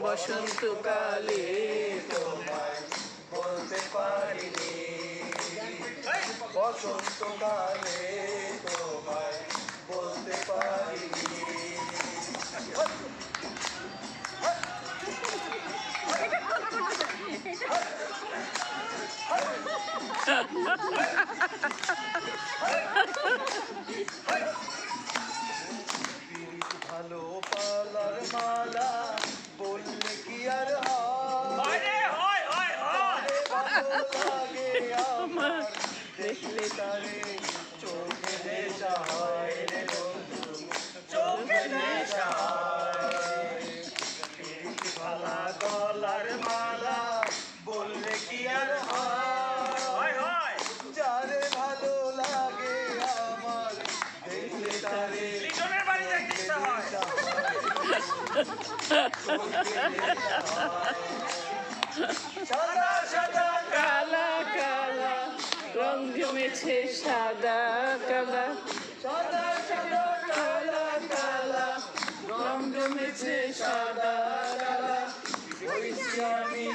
বসন্তকালে তোমায় বলতে পারিনি, বসন্তকালে তোমায় বলতে পারিনি। ভালো পালার মালা বললে কি আর হয়? ভালো লাগে আমার দেখলে তারে চোখে নেশা হয় রে বন্ধু, চোখে নেশা হয়। ভালা গলার মালা বললে কি আর হয়? যারে ভালো লাগে আমার দেখলে তারে সাদা সাদা কালা কালা রং জমেছে সাদা কালা, সাদা সাদা কালা কালা রং জমেছে সাদা কালা। হইছি আমি